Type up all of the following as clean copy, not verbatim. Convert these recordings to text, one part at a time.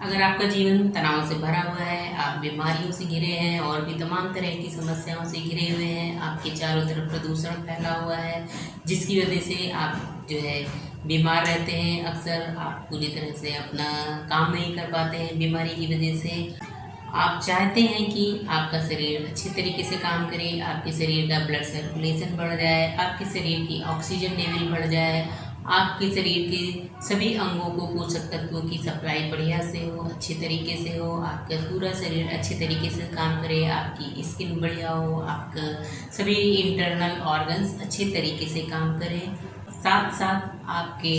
अगर आपका जीवन तनाव से भरा हुआ है, आप बीमारियों से घिरे हैं और भी तमाम तरह की समस्याओं से घिरे हुए हैं, आपके चारों तरफ प्रदूषण फैला हुआ है, जिसकी वजह से आप जो है बीमार रहते हैं, अक्सर आप पूरी तरह से अपना काम नहीं कर पाते हैं बीमारी की वजह से। आप चाहते हैं कि आपका शरीर अच्छे तरीके से काम करे, आपके शरीर का ब्लड सर्कुलेशन बढ़ जाए, आपके शरीर की ऑक्सीजन लेवल बढ़ जाए, आपके शरीर के सभी अंगों को पोषक तत्वों की सप्लाई बढ़िया से हो, अच्छे तरीके से हो, आपका पूरा शरीर अच्छे तरीके से काम करे, आपकी स्किन बढ़िया हो, आपका सभी इंटरनल ऑर्गन्स अच्छे तरीके से काम करें, साथ साथ आपके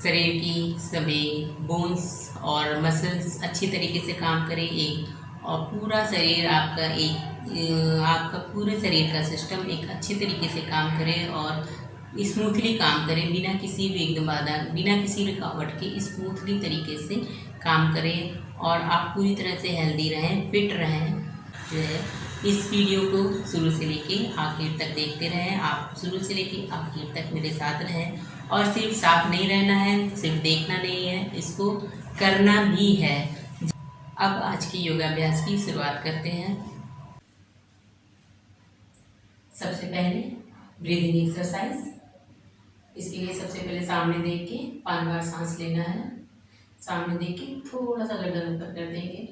शरीर की सभी बोन्स और मसल्स अच्छी तरीके से काम करें, एक और पूरा शरीर आपका आपका पूरे शरीर का सिस्टम एक अच्छे तरीके से काम करे और स्मूथली काम करे, बिना किसी विघ्न बाधा, बिना किसी रुकावट के स्मूथली तरीके से काम करें और आप पूरी तरह से हेल्दी रहें, फिट रहें। जो है इस वीडियो को शुरू से लेके आखिर तक देखते रहें, आप शुरू से लेके आखिर तक मेरे साथ रहें और सिर्फ साथ नहीं रहना है, सिर्फ देखना नहीं है, इसको करना भी है। अब आज की योगाभ्यास की शुरुआत करते हैं। सबसे पहले ब्रीदिंग एक्सरसाइज। इसके लिए सबसे पहले सामने देख के 5 बार सांस लेना है। सामने देख के थोड़ा सा गर्दन ऊपर कर देंगे।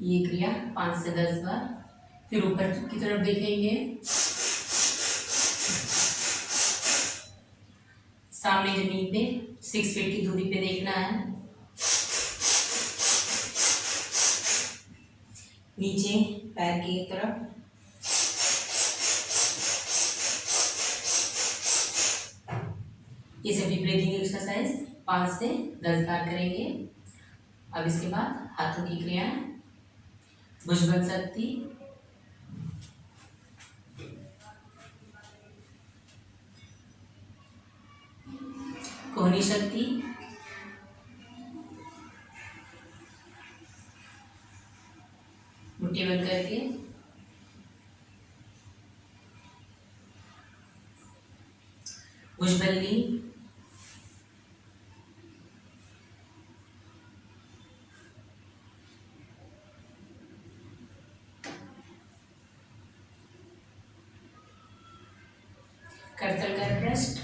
ये क्रिया 5 से 10 बार। फिर ऊपर की तरफ देखेंगे, सामने जमीन पे 6 फीट की दूरी पे देखना है। नीचे पैर की तरफ। ये सभी ब्रीदिंग एक्सरसाइज 5 से 10 बार करेंगे। अब इसके बाद हाथों की क्रिया, भुजबल शक्ति, कोहनी शक्ति, मुट्ठी बंद करके, भुजबल्ली, करतल कर ब्रेस्ट,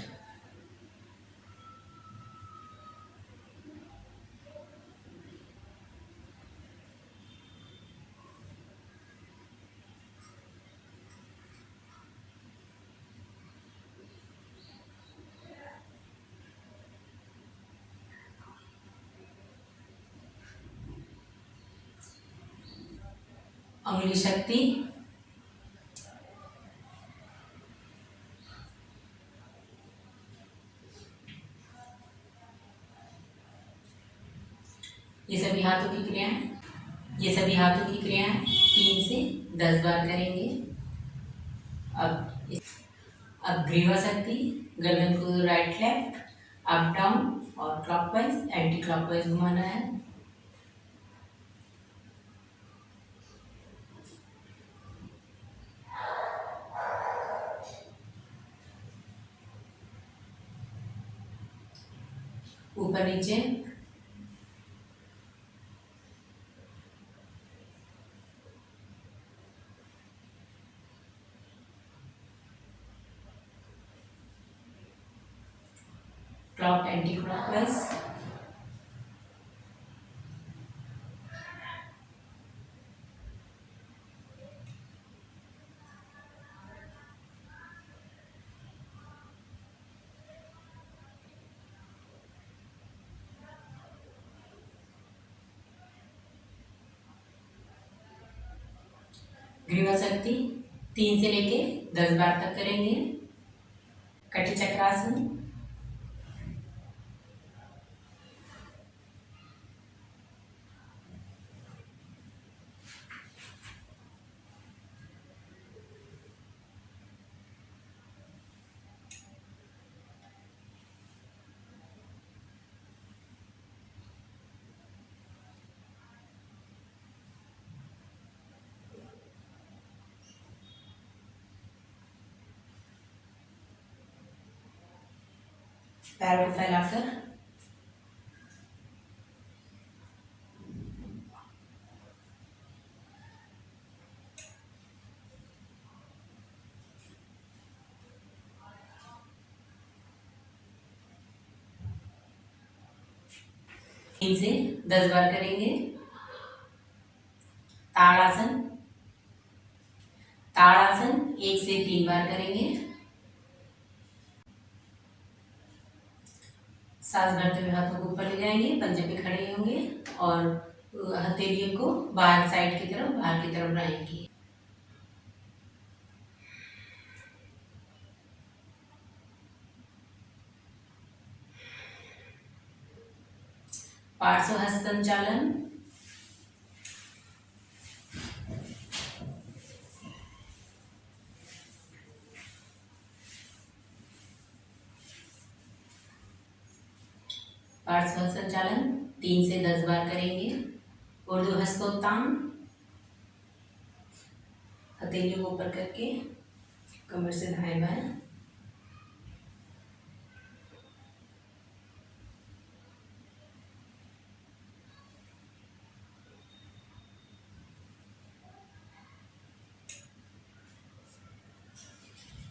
अंगुली शक्ति, ये सभी हाथों की क्रियाएं। ये सभी हाथों की क्रियाएं 3 से 10 बार करेंगे। अब ग्रीवा शक्ति, गर्दन को राइट लेफ्ट, अप डाउन और क्लॉकवाइज एंटी क्लॉकवाइज घुमाना है। ऊपर नीचे, क्लॉक एंटी क्लॉकवाइज, ग्रीवा शक्ति 3 से लेके 10 बार तक करेंगे। कटी चक्रासन, पैरों को फैलाकर तीन से 10 बार करेंगे। ताड़ासन, ताड़ासन 1 से 3 बार करेंगे। सांस भरते हुए हाथों को ऊपर ले जाएंगे, पंजे पे खड़े होंगे और हथेलियों को बाहर साइड की तरफ, बाहर की तरफ बढ़ाएंगे। पार्श्व हस्त संचालन, पार्श्व संचालन 3 से 10 बार करेंगे। उर्ध्व हस्तोत्तान, हथेलियों को ऊपर करके कमर से दाएं बाएं।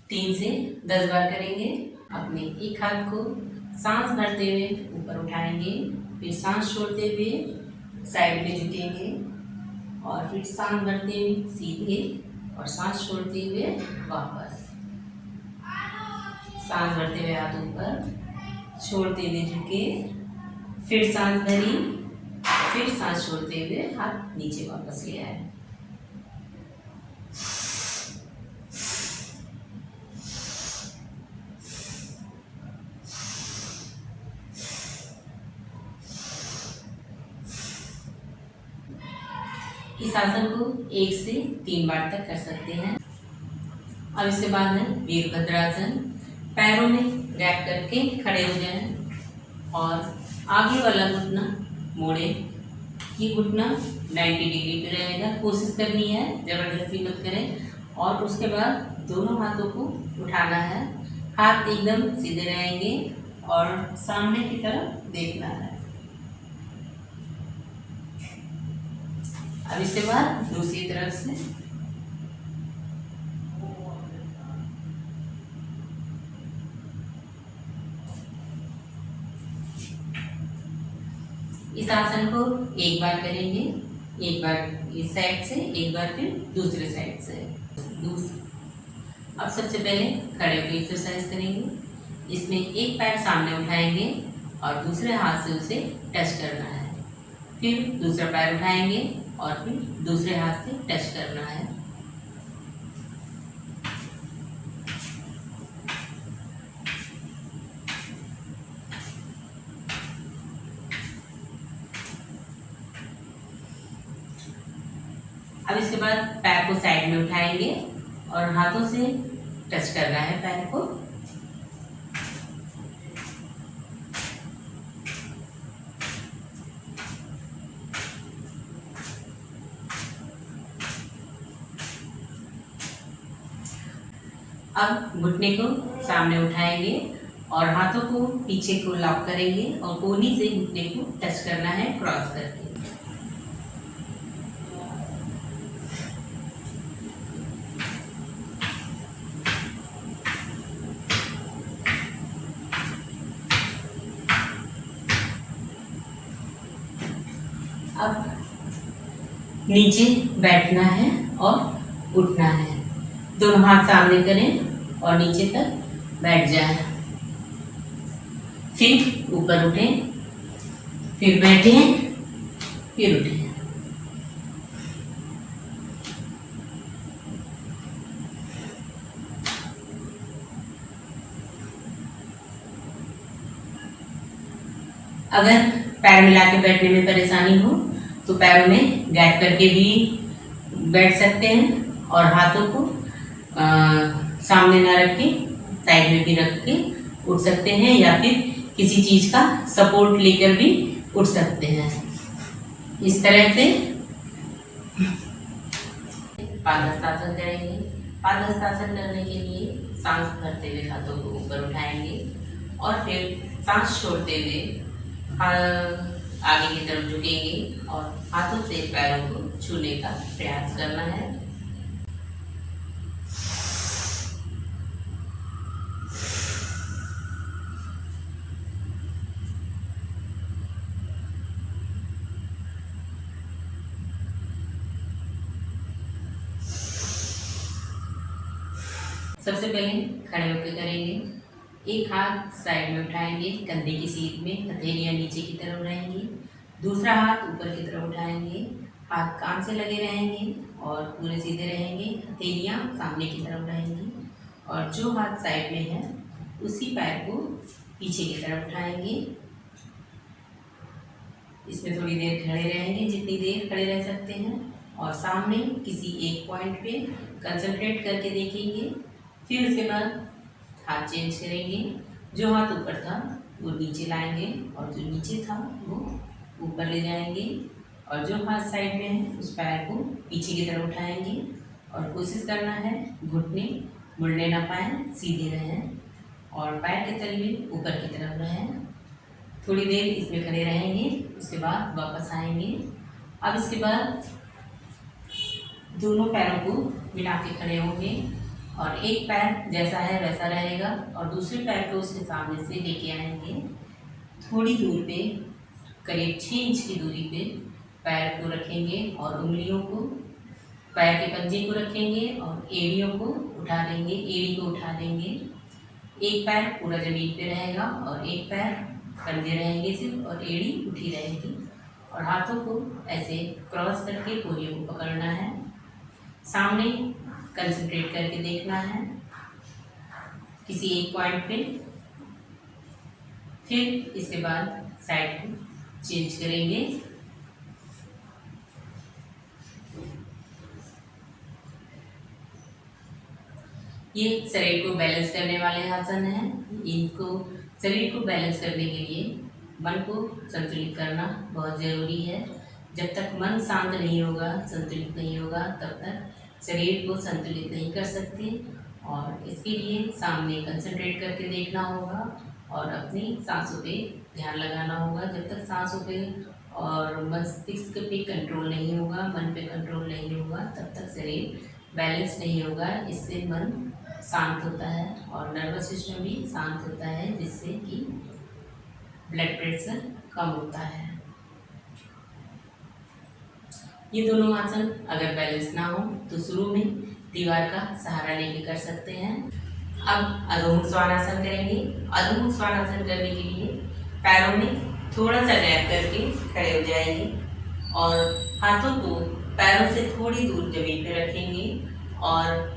तीन से 10 बार करेंगे। अपने एक हाथ को सांस भरते हुए ऊपर उठाएंगे, फिर सांस छोड़ते हुए साइड में झुकेंगे और फिर सांस भरते हुए सीधे और सांस छोड़ते हुए वापस। सांस भरते हुए हाथ ऊपर, छोड़ते हुए झुके, फिर सांस भरी, फिर सांस छोड़ते हुए हाथ नीचे वापस ले आए। इस आसन को 1 से 3 बार तक कर सकते हैं। अब इसके बाद है वीरभद्रासन। पैरों में गैप करके खड़े हो जाएं और आगे वाला घुटना मोड़े। ये घुटना 90 डिग्री पे रहेगा, कोशिश करनी है, जबरदस्ती मत करें। और उसके बाद दोनों हाथों को उठाना है, हाथ एकदम सीधे रहेंगे और सामने की तरफ देखना है। अब इसके बाद दूसरी तरफ से इस आसन को 1 बार करेंगे, एक बार इस साइड से, एक बार फिर दूसरे साइड से। अब सबसे पहले खड़े होकर एक्सरसाइज करेंगे। इसमें एक पैर सामने उठाएंगे और दूसरे हाथ से उसे टच करना है, फिर दूसरा पैर उठाएंगे और फिर दूसरे हाथ से टच करना है। अब इसके बाद पैर को साइड में उठाएंगे और हाथों से टच करना है पैर को। अब घुटने को सामने उठाएंगे और हाथों को पीछे को लॉक करेंगे और कोहनी से घुटने को टच करना है क्रॉस करके। अब नीचे बैठना है और उठना है। दोनों हाथ सामने करें और नीचे तक बैठ जाए, फिर ऊपर उठें, फिर बैठें, फिर उठें। अगर पैर मिला के बैठने में परेशानी हो तो पैरों में गैप करके भी बैठ सकते हैं और हाथों को सामने ना रख के साइड में भी रख के उठ सकते हैं, या फिर किसी चीज़ का सपोर्ट लेकर भी उठ सकते हैं। इस तरह से पादहस्तासन करेंगे। पादहस्तासन करने के लिए सांस भरते हुए हाथों को ऊपर उठाएंगे और फिर सांस छोड़ते हुए आगे की तरफ झुकेंगे और हाथों से पैरों को छूने का प्रयास करना है। सबसे पहले खड़े होकर करेंगे। एक हाथ साइड में उठाएंगे, कंधे की सीध में, हथेलियां नीचे की तरफ रहेंगी। दूसरा हाथ ऊपर की तरफ उठाएंगे, हाथ कान से लगे रहेंगे और पूरे सीधे रहेंगे। हथेलियां सामने की तरफ रहेंगी और जो हाथ साइड में है उसी पैर को पीछे की तरफ उठाएंगे। इसमें थोड़ी देर खड़े रहेंगे, जितनी देर खड़े रह सकते हैं, और सामने किसी एक पॉइंट पे कंसंट्रेट करके देखेंगे। फिर उसके बाद हाथ चेंज करेंगे। जो हाथ ऊपर था वो नीचे लाएंगे और जो नीचे था वो ऊपर ले जाएंगे, और जो हाथ साइड में है उस पैर को पीछे की तरफ उठाएंगे और कोशिश करना है घुटने मुड़ने ना पाए, सीधे रहें और पैर के तलवे ऊपर की तरफ रहें। थोड़ी देर इसमें खड़े रहेंगे, उसके बाद वापस आएंगे। अब इसके बाद दोनों पैरों को मिला के खड़े होंगे और एक पैर जैसा है वैसा रहेगा और दूसरे पैर को उसके सामने से लेके आएंगे। थोड़ी दूर पे, करीब 6 इंच की दूरी पे पैर को रखेंगे और उंगलियों को पैर के पंजे को रखेंगे और एड़ियों को उठा देंगे, एड़ी को उठा देंगे। एक पैर पूरा जमीन पे रहेगा और एक पैर पंजे रहेंगे सिर्फ और एड़ी उठी रहेगी, और हाथों को ऐसे क्रॉस करके पोरियों को पकड़ना है। सामने कंसंट्रेट करके देखना है किसी एक पॉइंट पे। फिर इसके बाद साइड को चेंज करेंगे। ये शरीर को बैलेंस करने वाले आसन हैं। इनको शरीर को बैलेंस करने के लिए मन को संतुलित करना बहुत ज़रूरी है। जब तक मन शांत नहीं होगा, संतुलित नहीं होगा, तब तक शरीर को संतुलित नहीं कर सकते। और इसके लिए सामने कंसंट्रेट करके देखना होगा और अपनी सांसों पे ध्यान लगाना होगा। जब तक सांसों पे और मस्तिष्क पे कंट्रोल नहीं होगा, मन पे कंट्रोल नहीं होगा, तब तक शरीर बैलेंस नहीं होगा। इससे मन शांत होता है और नर्वस सिस्टम भी शांत होता है, जिससे कि ब्लड प्रेशर कम होता है। ये दोनों आसन अगर बैलेंस ना हो तो शुरू में दीवार का सहारा लेके कर सकते हैं। अब अधोमुख श्वानासन करेंगे। अधोमुख श्वानासन करने के लिए पैरों में थोड़ा सा गैप करके खड़े हो जाएंगे और हाथों को पैरों से थोड़ी दूर जमीन पे रखेंगे और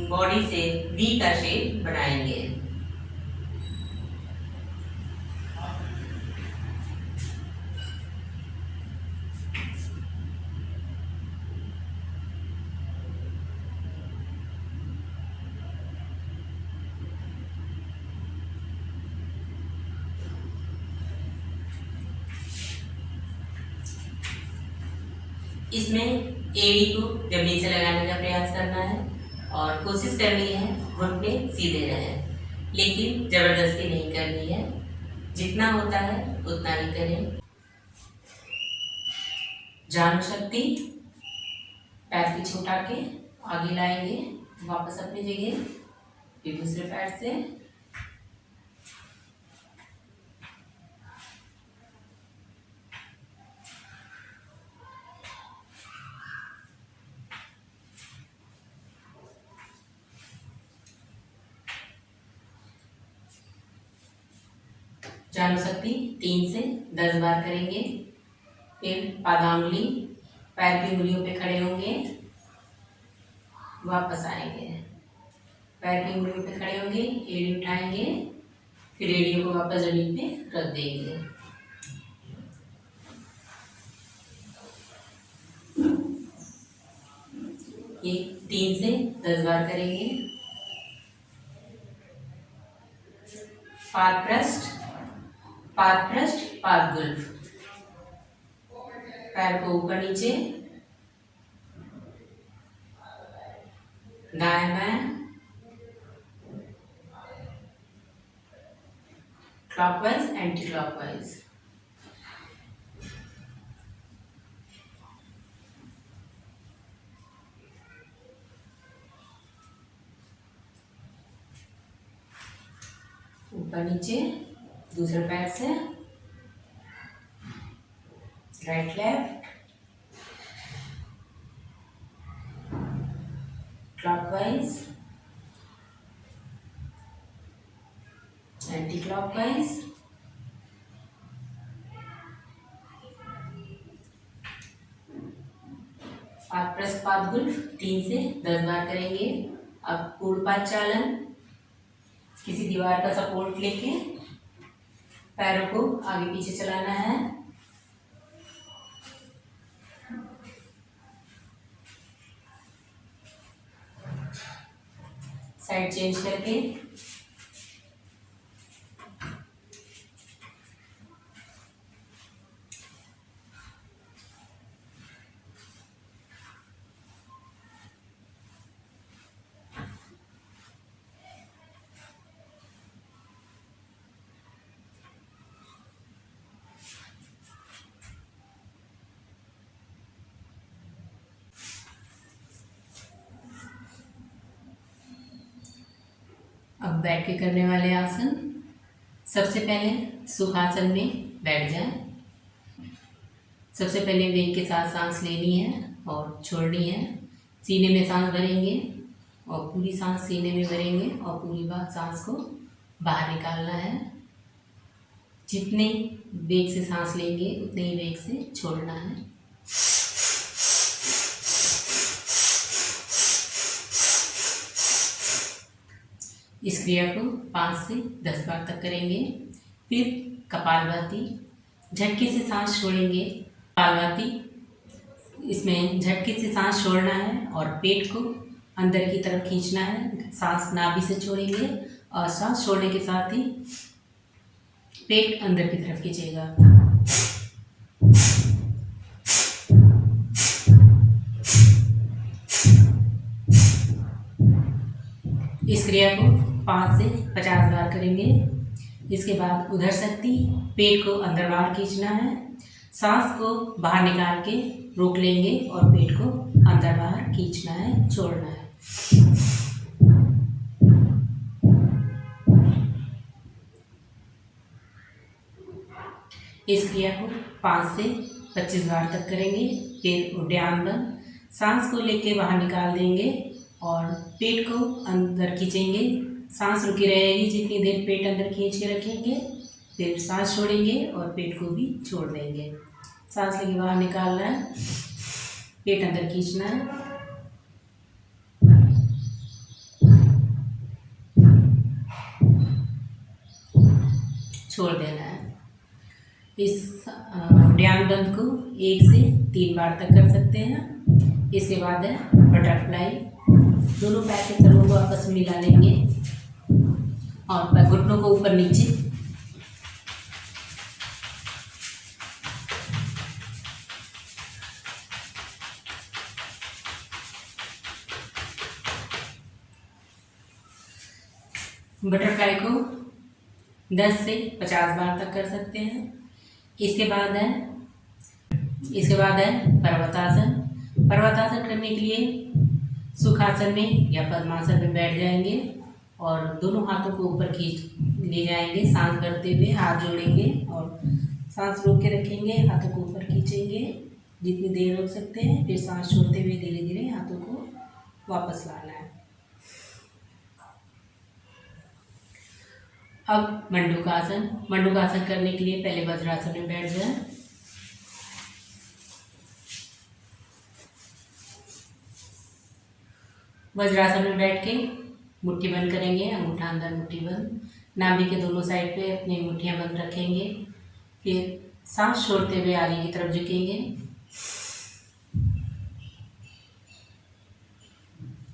बॉडी से वी का शेप बनाएंगे। इसमें एड़ी को जमीन से लगाने का प्रयास करना है और कोशिश करनी है घुटने सीधे रहें, लेकिन जबरदस्ती नहीं करनी है। जितना होता है उतना ही करें। जान शक्ति, पैर पीछे उठा के आगे लाएंगे, वापस अपनी जगह, फिर दूसरे पैर से जान शक्ति 3 से 10 बार करेंगे। फिर पादांगुली, पैर की उंगलियों पे खड़े होंगे, वापस आएंगे, पैर की उंगलियों पे खड़े होंगे, एड़ी उठाएंगे, फिर एड़ियों को वापस जमीन पे रख देंगे। ये 3 से 10 बार करेंगे। पादप्रष्ठ, पादप्रष्ठ, पादगुल्फ, पैर को ऊपर नीचे, दाएं बाएं, क्लॉकवाइज, एंटी क्लॉकवाइज। ऊपर नीचे, दूसरे पैर से right left, clockwise, anti clockwise. पाद प्रेस पाद गुल्फ 3 से 10 बार करेंगे। अब पूर्ण पाद चालन, किसी दीवार का सपोर्ट लेके पैरों को आगे पीछे चलाना है। साइड चेंज करके अब बैठ के करने वाले आसन। सबसे पहले सुखासन में बैठ जाए। सबसे पहले वेग के साथ सांस लेनी है और छोड़नी है। सीने में सांस भरेंगे और पूरी सांस सीने में भरेंगे और पूरी बार सांस को बाहर निकालना है। जितने वेग से सांस लेंगे उतने ही वेग से छोड़ना है। इस क्रिया को 5 से 10 बार तक करेंगे। फिर कपालभाति, झटके से सांस छोड़ेंगे। कपालभाति, इसमें झटके से सांस छोड़ना है और पेट को अंदर की तरफ खींचना है। सांस नाभि से छोड़ेंगे और सांस छोड़ने के साथ ही पेट अंदर की तरफ खींचेगा। इस क्रिया को 5 से 50 बार करेंगे। इसके बाद उधर शक्ति, पेट को अंदर बाहर खींचना है। सांस को बाहर निकाल के रोक लेंगे और पेट को अंदर बाहर खींचना है, छोड़ना है। इस क्रिया को 5 से 25 बार तक करेंगे। फिर उड्डयन बंद, सांस को लेके बाहर निकाल देंगे और पेट को अंदर खींचेंगे। सांस रुकी रहेगी जितनी देर पेट अंदर खींच के रखेंगे। फिर सांस छोड़ेंगे और पेट को भी छोड़ देंगे। सांस लेके बाहर निकालना है, पेट अंदर खींचना है। छोड़ देना है। इस ध्यान बंद को 1 से 3 बार तक कर सकते हैं। इसके बाद है बटरफ्लाई। दोनों पैर के तलवों को आपस में मिला लेंगे और घुटनों को ऊपर नीचे। बटरफ्लाई को 10 से 50 बार तक कर सकते हैं। इसके बाद है पर्वतासन। पर्वतासन करने के लिए सुखासन में या पद्मासन में बैठ जाएंगे और दोनों हाथों को ऊपर खींच ले जाएंगे। सांस भरते हुए हाथ जोड़ेंगे और सांस रोक के रखेंगे। हाथों को ऊपर खींचेंगे जितनी देर रोक सकते हैं। फिर सांस छोड़ते हुए धीरे धीरे हाथों को वापस लाना है। अब मंडूकासन। मंडूकासन करने के लिए पहले वज्रासन में बैठ जाए। वज्रासन में बैठ के मुट्ठी बंद करेंगे। अंगूठा अंदर, मुट्ठी बंद। नाभि के दोनों साइड पे अपनी मुट्ठियां बंद रखेंगे। फिर सांस छोड़ते हुए आगे की तरफ झुकेंगे।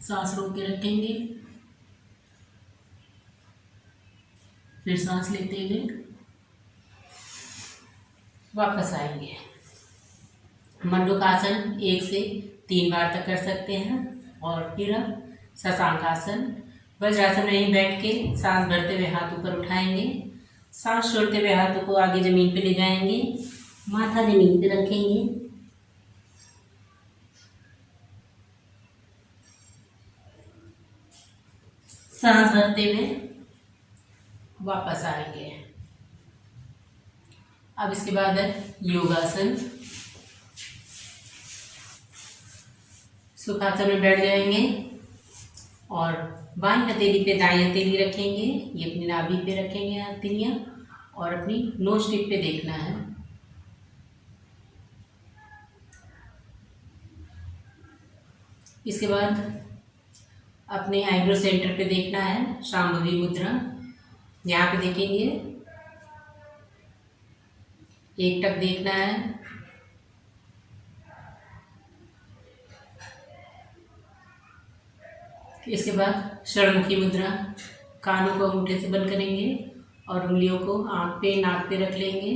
सांस रोक के रखेंगे। फिर सांस लेते हुए वापस आएंगे। मंडूकासन 1 से 3 बार तक कर सकते हैं। और फिर अब शशांकासन। वज्रासन में ही बैठ के सांस भरते हुए हाथ ऊपर उठाएंगे सांस छोड़ते हुए हाथों को आगे जमीन पे ले जाएंगे, माथा जमीन पे रखेंगे। सांस भरते हुए वापस आएंगे। अब इसके बाद है योगासन। सुखासन में बैठ जाएंगे और बाईं हथेली पे दाईं हथेली रखेंगे, ये अपनी नाभि पे रखेंगे हथेलियाँ, और अपनी नोज टिप पे देखना है। इसके बाद अपने आईब्रो सेंटर पे देखना है, शांभवी मुद्रा, यहाँ पे देखेंगे, एक टक देखना है। इसके बाद षड़मुखी मुद्रा, कानों को अंगूठे से बंद करेंगे और उंगलियों को आँख पे नाक पे रख लेंगे।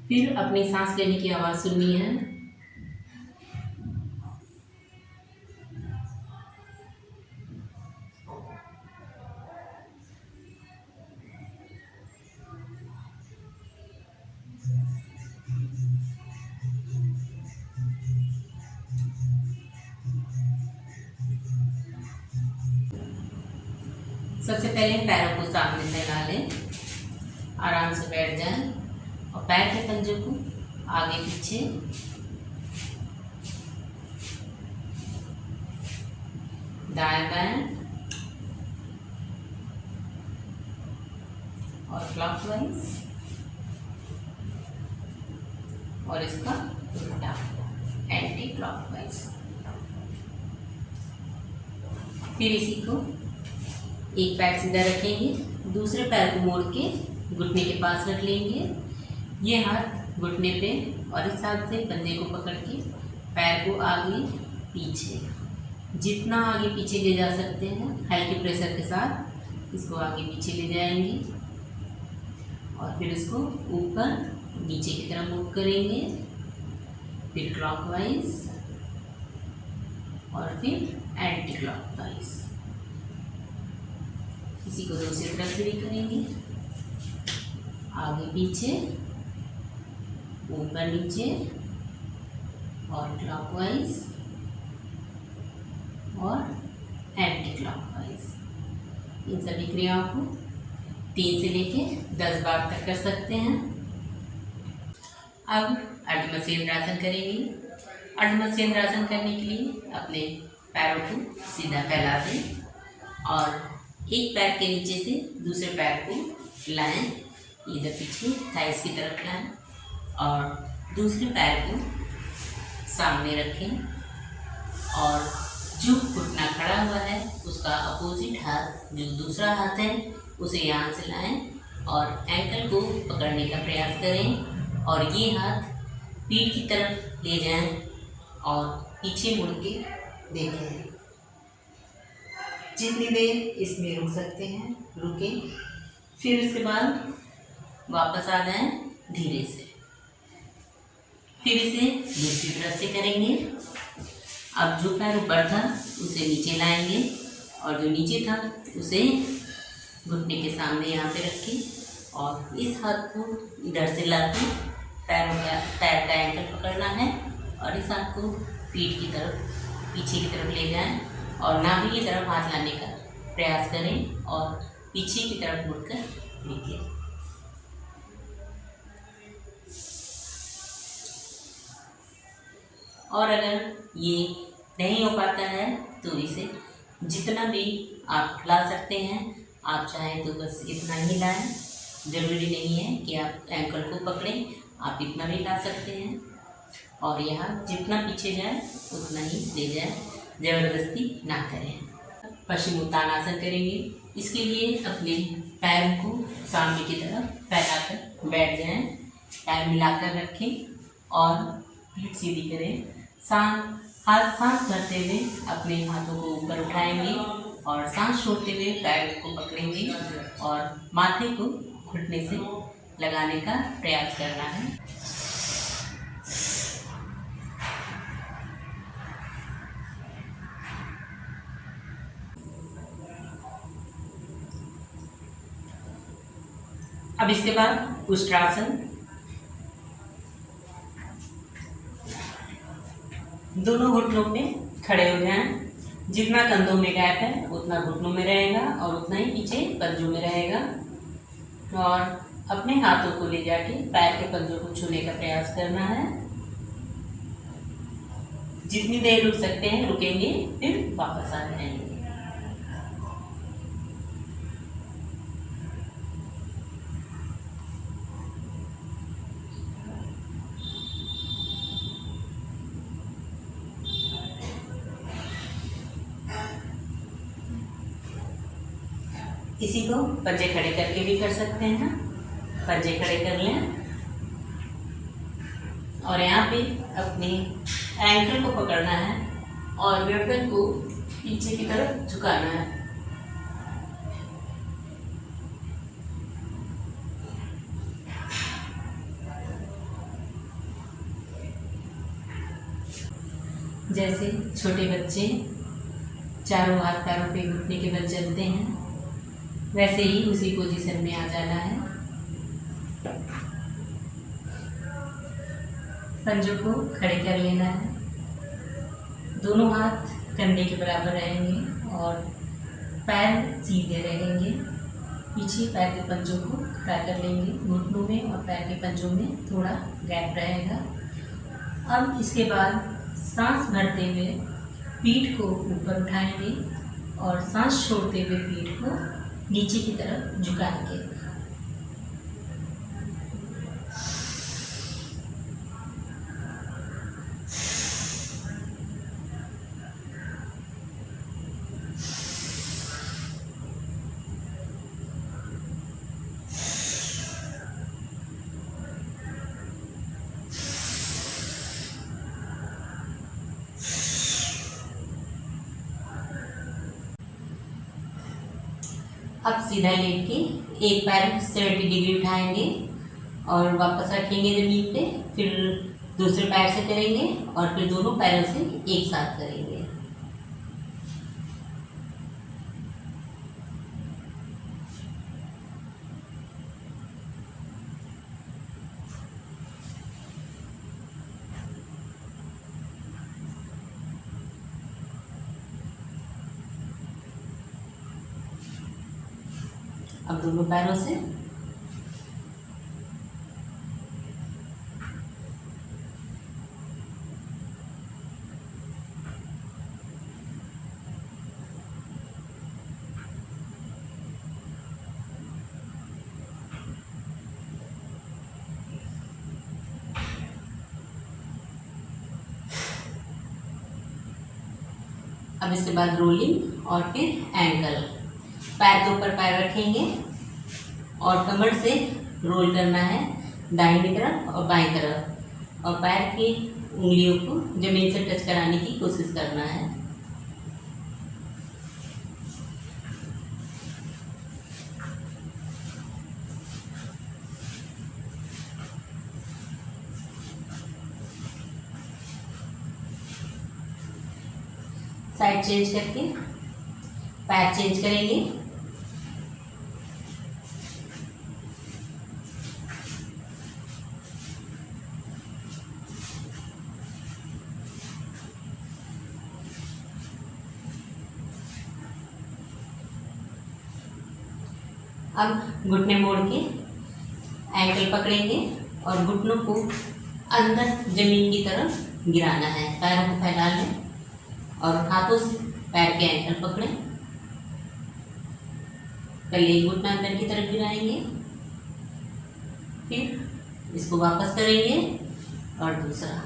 फिर अपनी सांस लेने की आवाज़ सुननी है। सबसे पहले पैरों को सामने फैला लें, आराम से बैठ जाएं और पैर के पंजों को आगे पीछे, दाएं बाएं और क्लॉकवाइज, और इसका उल्टा एंटी क्लॉकवाइज। फिर इसी को एक पैर सीधा रखेंगे, दूसरे पैर को मोड़ के घुटने के पास रख लेंगे, ये हाथ घुटने पे, और इस हाथ से पंजे को पकड़ के पैर को आगे पीछे, जितना आगे पीछे ले जा सकते हैं हल्के प्रेशर के साथ इसको आगे पीछे ले जाएंगे, और फिर इसको ऊपर नीचे की तरफ मूव करेंगे, फिर क्लॉकवाइज और फिर एंटी क्लॉकवाइज। इसी को दूसरी तरफ से भी करेंगे, आगे पीछे, ऊपर नीचे और क्लॉकवाइज और एंटी क्लॉकवाइज। इन सभी क्रियाओं को 3 से लेके 10 बार तक कर सकते हैं। अब अर्ध मत्स्येंद्रासन करेंगे। अर्ध मत्स्येंद्रासन करने के लिए अपने पैरों को सीधा फैला दें और एक पैर के नीचे से दूसरे पैर को लाएं, इधर पीछे थाइस की तरफ लाएं, और दूसरे पैर को सामने रखें, और जो घुटना खड़ा हुआ है उसका अपोजिट हाथ, जो दूसरा हाथ है, उसे यहाँ से लाएं और एंकल को पकड़ने का प्रयास करें, और ये हाथ पीठ की तरफ ले जाएं और पीछे मुड़ के देखें। जितनी देर इसमें रुक सकते हैं रुकें, फिर इसके बाद वापस आ जाएं धीरे से। फिर इसे दूसरी तरफ से करेंगे। अब जो पैर ऊपर था उसे नीचे लाएंगे, और जो नीचे था उसे घुटने के सामने यहाँ पे रखें, और इस हाथ को इधर से लाके पैर का एंकल पकड़ना है, और इस हाथ को पीठ की तरफ पीछे की तरफ ले जाएं, और नाभि की तरफ हाथ लाने का प्रयास करें और पीछे की तरफ मुड़कर लिखें। और अगर ये नहीं हो पाता है तो इसे जितना भी आप ला सकते हैं, आप चाहें तो बस इतना ही लाएं, ज़रूरी नहीं है कि आप एंकल को पकड़ें, आप इतना भी ला सकते हैं, और यहाँ जितना पीछे जाए उतना ही ले जाए, ज़बरदस्ती ना करें। पश्चिमोत्तानासन करेंगे। इसके लिए अपने पैरों को सामने की तरफ फैलाकर बैठ जाएं, पैर मिलाकर रखें और पीठ सीधी करें। सांस भरते हुए अपने हाथों को ऊपर उठाएंगे और सांस छोड़ते हुए पैर को पकड़ेंगे और माथे को घुटने से लगाने का प्रयास करना है। अब इसके बाद उष्ट्रासन। दोनों घुटनों पे खड़े हो जाएं। जितना कंधों में गैप है उतना घुटनों में रहेगा और उतना ही पीछे पंजों में रहेगा। और अपने हाथों को ले जाके पैर के पंजों को छूने का प्रयास करना है। जितनी देर रुक सकते हैं रुकेंगे, फिर वापस आ जाएंगे। इसी को पंजे खड़े करके भी कर सकते हैं। पंजे खड़े कर लें और यहाँ पे अपने एंकल को पकड़ना है और गर्दन को पीछे की तरफ झुकाना है। जैसे छोटे बच्चे चारों हाथ पैरों पे घुटने के बल चलते हैं, वैसे ही उसी पोजीशन में आ जाना है। पंजों को खड़े कर लेना है। दोनों हाथ कंधे के बराबर रहेंगे और पैर सीधे रहेंगे। पीछे पैर के पंजों को खड़ा कर लेंगे। घुटनों में और पैर के पंजों में थोड़ा गैप रहेगा। अब इसके बाद सांस भरते हुए पीठ को ऊपर उठाएंगे और सांस छोड़ते हुए पीठ को नीचे की तरफ झुकाएंगे। अब सीधा लेट के एक पैर 70 डिग्री उठाएंगे और वापस रखेंगे ज़मीन पे। फिर दूसरे पैर से करेंगे और फिर दोनों पैरों से एक साथ करेंगे। अब दोनों पैरों से अब इसके बाद रोलिंग और फिर एंकल। पैर के ऊपर पैर रखेंगे और कमर से रोल करना है दाहिनी तरफ और बाईं तरफ, और पैर की उंगलियों को जमीन से टच कराने की कोशिश करना है। साइड चेंज करके पैर चेंज करेंगे। अब घुटने मोड़ के एंकल पकड़ेंगे और घुटनों को अंदर जमीन की तरफ गिराना है। पैरों को फैला लें और हाथों से पैर के एंकल पकड़ें। पहले एक घुटना अंदर की तरफ गिराएंगे, फिर इसको वापस करेंगे और दूसरा।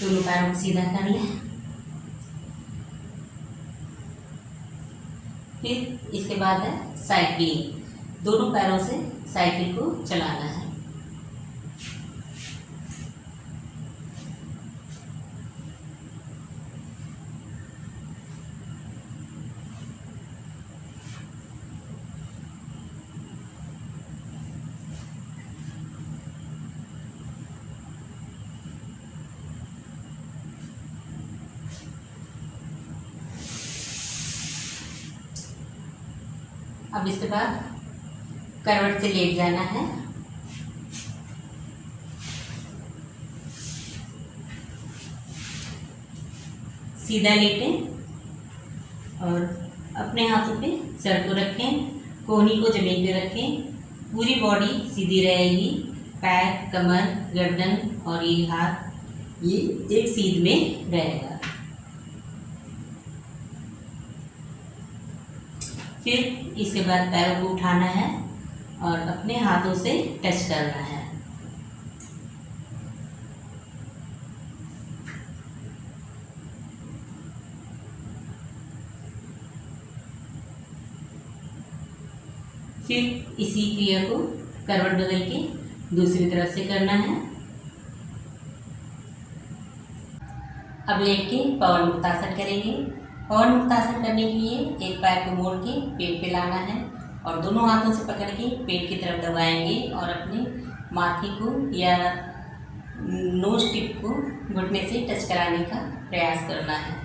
दोनों पैरों को सीधा कर लें। फिर इसके बाद है साइकिलिंग। दोनों पैरों से साइकिल को चलाना है। अब इसके बाद करवट से लेट जाना है। सीधा लेटें और अपने हाथों पे सर को रखें, कोहनी को जमीन पे रखें। पूरी बॉडी सीधी रहेगी, पैर, कमर, गर्दन और ये हाथ ये एक सीध में रहेगा। फिर इसके बाद पैरों को उठाना है और अपने हाथों से टच करना है। फिर इसी क्रिया को करवट बदल के दूसरी तरफ से करना है। अब लेट के पवन मुक्तासन करेंगे। पवन मुक्तासन करने के लिए एक पैर को मोड़ के पेट पे लाना है और दोनों हाथों से पकड़ के पेट की तरफ दबाएंगे और अपने माथे को या नोज टिप को घुटने से टच कराने का प्रयास करना है।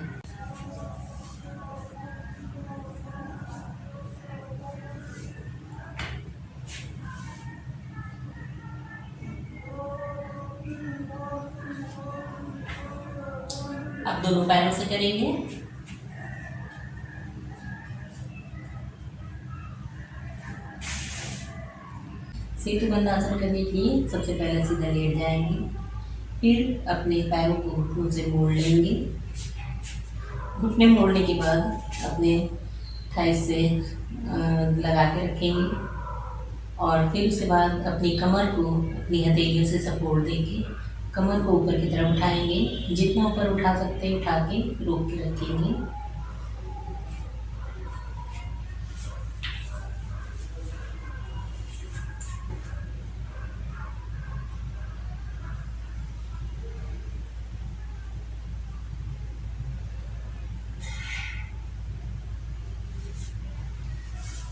अब दोनों पैरों से करेंगे। सेतु बंद आसन करने के लिए सबसे पहले सीधा लेट जाएंगे, फिर अपने पैरों को घुटनों से मोड़ लेंगे। घुटने मोड़ने के बाद अपने थाई से लगा के रखेंगे और फिर उसके बाद अपनी कमर को अपनी हथेलियों से सपोर्ट देंगे। कमर को ऊपर की तरफ उठाएंगे, जितना ऊपर उठा सकते हैं उठा के रोक के रखेंगे।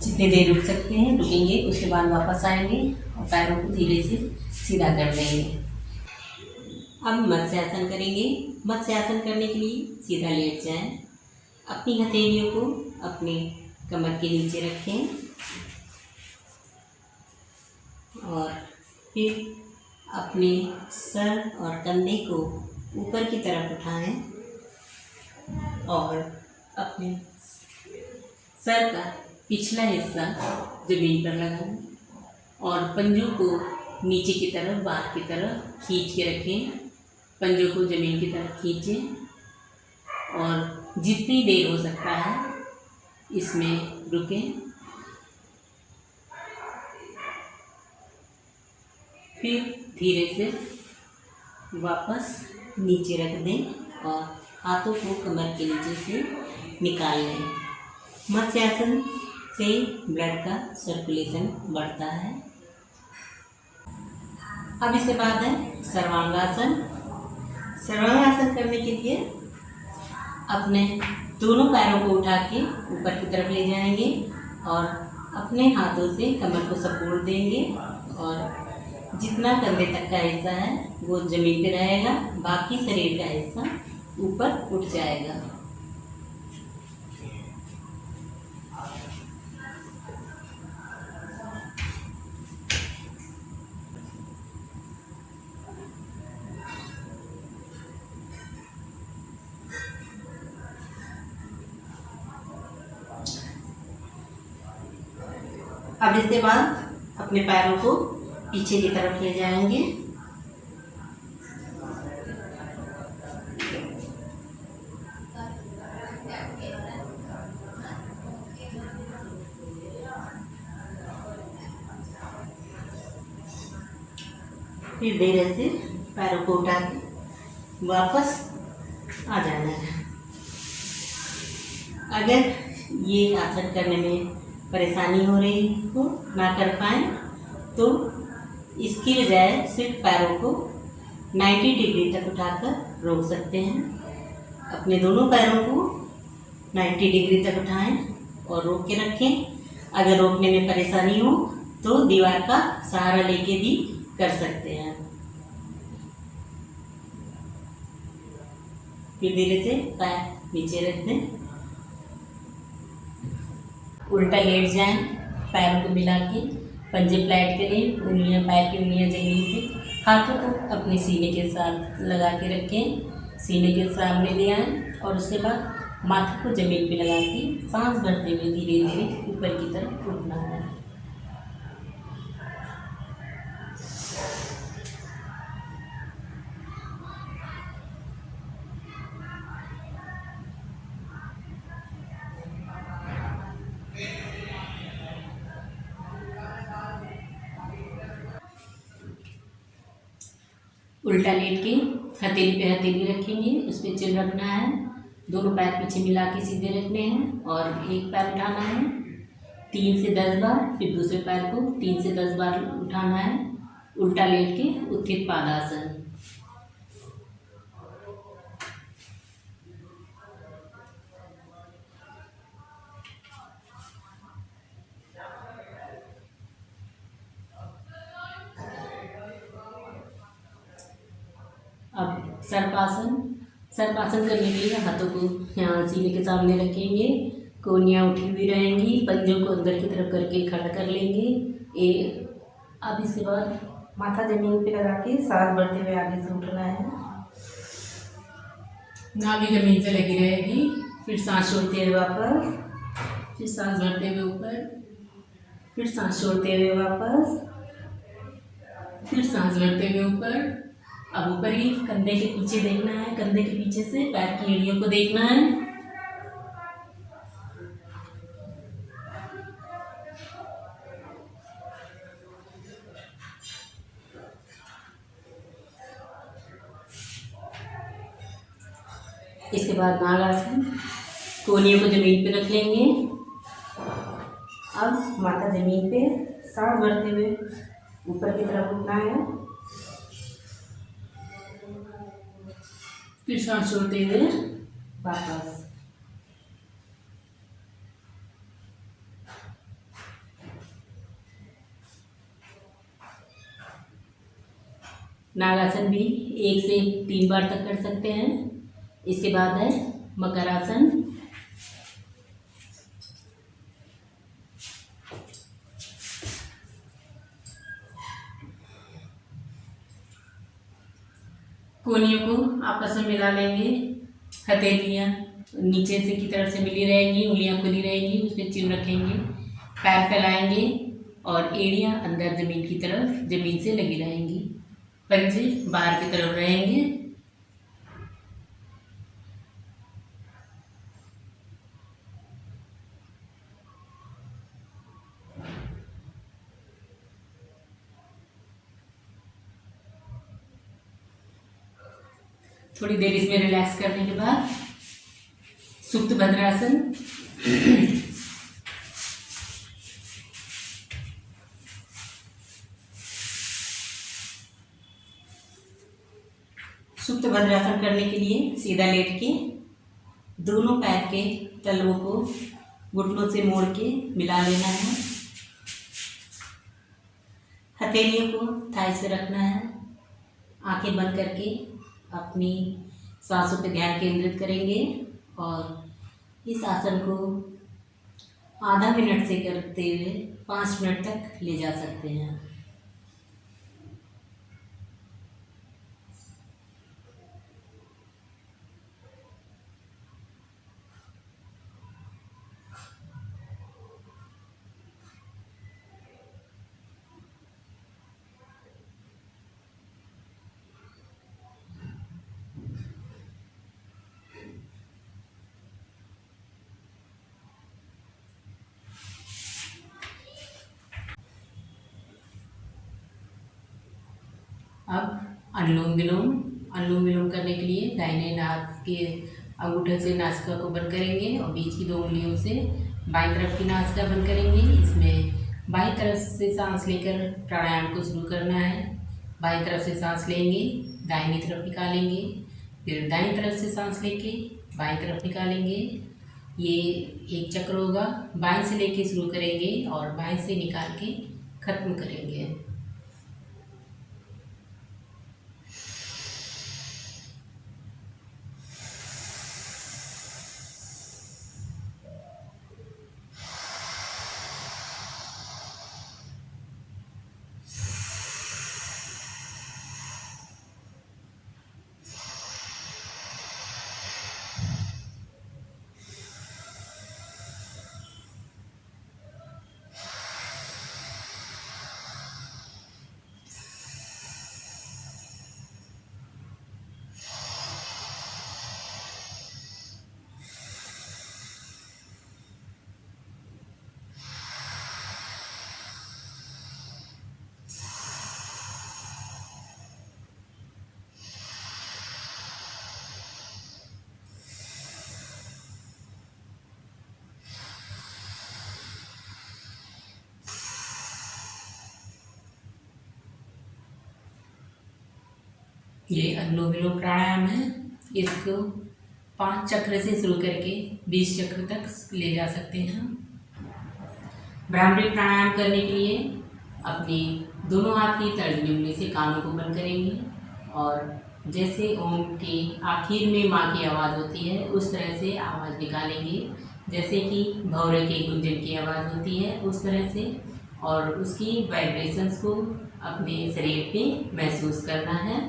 जितनी देर रुक सकते हैं रुकेंगे, उसके बाद वापस आएंगे और पैरों को धीरे से सीधा कर देंगे। अब मत्स्यासन करेंगे। मत्स्यासन करने के लिए सीधा लेट जाएं, अपनी हथेलियों को अपने कमर के नीचे रखें और फिर अपने सर और कंधे को ऊपर की तरफ उठाएं और अपने सर का पिछला हिस्सा जमीन पर लगाएं और पंजों को नीचे की तरफ बाहर की तरफ खींच के रखें। पंजों को जमीन की तरफ खींचें और जितनी देर हो सकता है इसमें रुकें। फिर धीरे से वापस नीचे रख दें और हाथों को कमर के नीचे से निकाल लें। मत्स्यासन से ब्लड का सर्कुलेशन बढ़ता है। अब इसके बाद है सर्वांगासन। सर्वांगासन करने के लिए अपने दोनों पैरों को उठा के ऊपर की तरफ ले जाएंगे और अपने हाथों से कमर को सपोर्ट देंगे और जितना कंधे तक का हिस्सा है वो जमीन पे रहेगा, बाकी शरीर का हिस्सा ऊपर उठ जाएगा। अब इसके बाद अपने पैरों को पीछे की तरफ ले जाएंगे। फिर धीरे से पैरों को उठा के वापस आ जाना है। अगर ये आसन करने में परेशानी हो रही हो, ना कर पाएँ, तो इसकी बजाय सिर्फ पैरों को 90 डिग्री तक उठाकर रोक सकते हैं। अपने दोनों पैरों को 90 डिग्री तक उठाएं और रोक के रखें। अगर रोकने में परेशानी हो तो दीवार का सहारा लेके भी कर सकते हैं। फिर धीरे से पैर नीचे रख दें, उल्टा लेट जाएं पैरों को मिला के पंजे फ्लैट करें, उंगलियां पैर की उंगलियां जमीन पे, हाथों को अपने सीने के साथ लगा के रखें, सीने के सामने ले आएं और उसके बाद माथे को जमीन पे लगा के सांस भरते हुए धीरे धीरे ऊपर की तरफ उठना है। उल्टा लेट के हथेली पे हथेली रखेंगे, उस पर चिल रखना है, दोनों पैर पीछे मिला के सीधे रखने हैं और एक पैर उठाना है 3 से 10 बार, फिर दूसरे पैर को 3 से 10 बार उठाना है। उल्टा लेट के उत्थित पादासन। अब सर्पासन। सर्पासन करने के लिए हाथों को यहाँ सीने के सामने रखेंगे, कोहनियाँ उठी हुई रहेंगी, पंजों को अंदर की तरफ करके खड़ा कर लेंगे। अब इसके बाद माथा जमीन पे लगा के सांस भरते हुए आगे से उठना है, नाभि जमीन से लगी रहेगी, फिर सांस छोड़ते हुए वापस, फिर सांस भरते हुए ऊपर, फिर सांस छोड़ते हुए वापस, फिर सांस भरते हुए ऊपर। अब ऊपर ही कंधे के पीछे देखना है, कंधे के पीछे से पैर की एड़ियों को देखना है। इसके बाद नागासन, कोहनियों को जमीन पे रख लेंगे। अब माथा जमीन पे, सांस भरते हुए ऊपर की तरफ उठना है, फिर सांस छोड़ते हुए वापस। नागासन भी 1 से 3 बार तक कर सकते हैं। इसके बाद है मकरासन। कोहनियों को आपस में मिला लेंगे, हथेलियाँ नीचे से की तरफ से मिली रहेंगी, उंगलियां खुली रहेंगी, उसमें चिन रखेंगे, पैर फैलाएंगे और एड़ियाँ अंदर जमीन की तरफ जमीन से लगी रहेंगी, पंजे बाहर की तरफ रहेंगे। थोड़ी देर इसमें रिलैक्स करने के बाद सुप्त भद्रासन। सुप्त भद्रासन करने के लिए सीधा लेट के दोनों पैर के तलवों को घुटनों से मोड़ के मिला लेना है, हथेलियों को थाई से रखना है, आंखें बंद करके अपनी सांसों पर ध्यान केंद्रित करेंगे और इस आसन को आधा मिनट से करते हुए 5 मिनट तक ले जा सकते हैं। अब अनुलोम विलोम। अनुलोम विलोम करने के लिए दाहिने नाक के अंगूठे से नासिका को बंद करेंगे और बीच की 2 उंगलियों से बाईं तरफ की नासिका बंद करेंगे। इसमें बाईं तरफ से सांस लेकर प्राणायाम को शुरू करना है। बाईं तरफ से सांस लेंगे, दाहिनी तरफ निकालेंगे, फिर दाईं तरफ से सांस लेके बाईं तरफ निकालेंगे। ये एक चक्र होगा। बाएं से लेके शुरू करेंगे और बाएं से निकाल के खत्म करेंगे। ये अनुलोम विलोम प्राणायाम है। इसको 5 चक्र से शुरू करके 20 चक्र तक ले जा सकते हैं। भ्रामरी प्राणायाम करने के लिए अपने दोनों हाथ की तर्जनी उंगली से कानों को बंद करेंगे और जैसे ओम के आखिर में माँ की आवाज़ होती है उस तरह से आवाज़ निकालेंगे, जैसे कि भौरे के गुंजन की आवाज़ होती है उस तरह से, और उसकी वाइब्रेशंस को अपने शरीर पे महसूस करना है।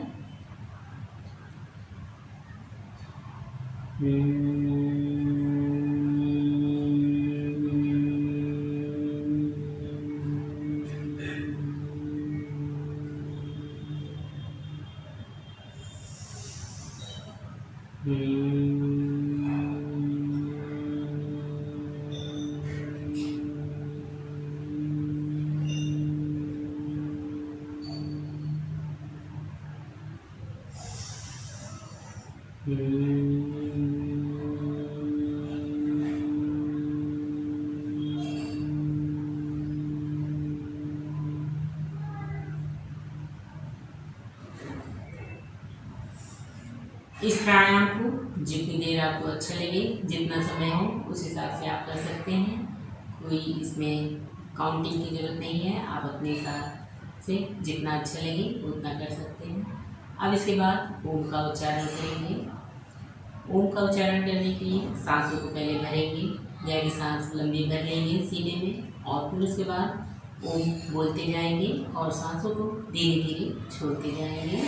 इस प्राणायाम को जितनी देर आपको अच्छा लगे, जितना समय हो उस हिसाब से आप कर सकते हैं। कोई इसमें काउंटिंग की ज़रूरत नहीं है, आप अपने हिसाब से जितना अच्छा लगे उतना कर सकते हैं। अब इसके बाद ओम का उच्चारण करेंगे। ओम का उच्चारण करने के लिए सांसों को पहले भरेंगे, गहरी सांस लंबी भर लेंगे सीने में, और फिर उसके बाद ओम बोलते जाएंगे और सांसों को धीरे धीरे छोड़ते जाएंगे।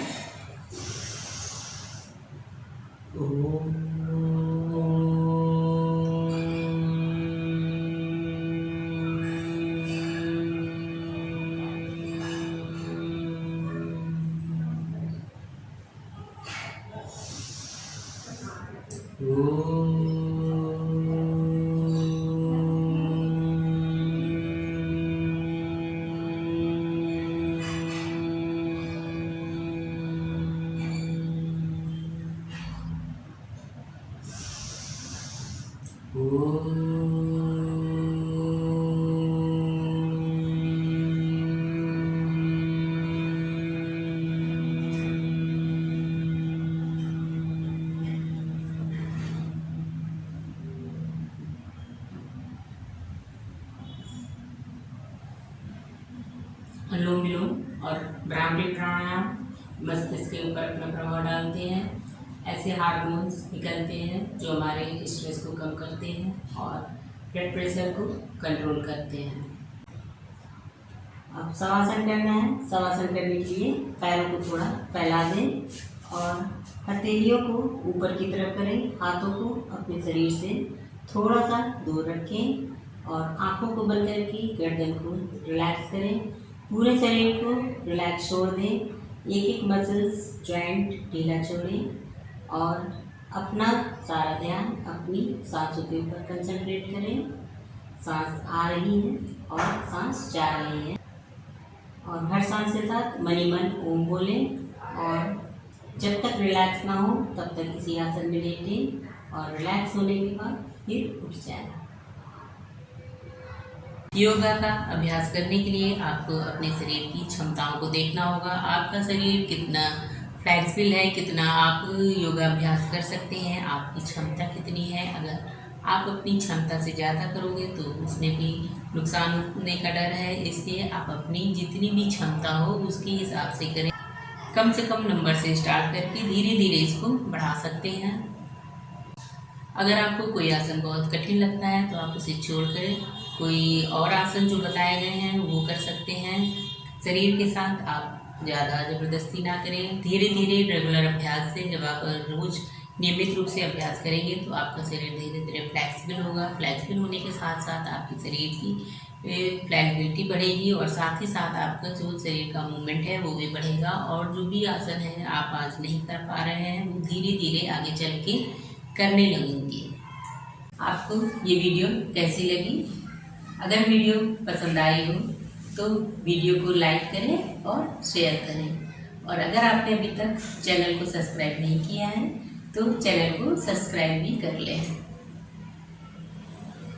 ओम अनुलोम विलोम और भ्रामरी प्राणायाम मस्तिष्क के ऊपर अपना प्रभाव डालते हैं। ऐसे हार्मोन्स निकलते हैं जो हमारे स्ट्रेस को कम करते हैं और ब्लड प्रेशर को कंट्रोल करते हैं। अब शवासन करना है। शवासन करने के लिए पैरों को थोड़ा फैला दें और हथेलियों को ऊपर की तरफ करें, हाथों को अपने शरीर से थोड़ा सा दूर रखें और आंखों को बंद करके गर्दन को रिलैक्स करें। पूरे शरीर को रिलैक्स छोड़ दें, एक एक मसल्स जॉइंट ढीला छोड़ें और अपना सारा ध्यान अपनी सांसों के ऊपर कंसंट्रेट करें। सांस आ रही है और सांस जा रही है, और हर सांस के साथ मनी मन ओम बोलें, और जब तक रिलैक्स ना हो तब तक इसी आसन में लेटें और रिलैक्स होने के बाद फिर उठ जाए। योगा का अभ्यास करने के लिए आपको अपने शरीर की क्षमताओं को देखना होगा। आपका शरीर कितना फ्लेक्सिबल है, कितना आप योगा अभ्यास कर सकते हैं, आपकी क्षमता कितनी है। अगर आप अपनी क्षमता से ज़्यादा करोगे तो उसमें भी नुकसान होने का डर है, इसलिए आप अपनी जितनी भी क्षमता हो उसके हिसाब से करें। कम से कम नंबर से स्टार्ट करके धीरे धीरे इसको बढ़ा सकते हैं। अगर आपको कोई आसन बहुत कठिन लगता है तो आप उसे छोड़कर कोई और आसन जो बताए गए हैं वो कर सकते हैं। शरीर के साथ आप ज़्यादा ज़बरदस्ती ना करें, धीरे धीरे रेगुलर अभ्यास से जब आप रोज़ नियमित रूप से अभ्यास करेंगे तो आपका शरीर धीरे धीरे फ्लेक्सिबल होगा। फ्लेक्सिबल होने के साथ साथ आपके शरीर की फ्लेक्सिबिलिटी बढ़ेगी और साथ ही साथ आपका जो शरीर का मूवमेंट है वो भी बढ़ेगा, और जो भी आसन है आप आज नहीं कर पा रहे हैं वो धीरे धीरे आगे चल के करने लगेंगे। आपको ये वीडियो कैसी लगी? अगर वीडियो पसंद आई हो तो वीडियो को लाइक करें और शेयर करें, और अगर आपने अभी तक चैनल को सब्सक्राइब नहीं किया है तो चैनल को सब्सक्राइब भी कर लें।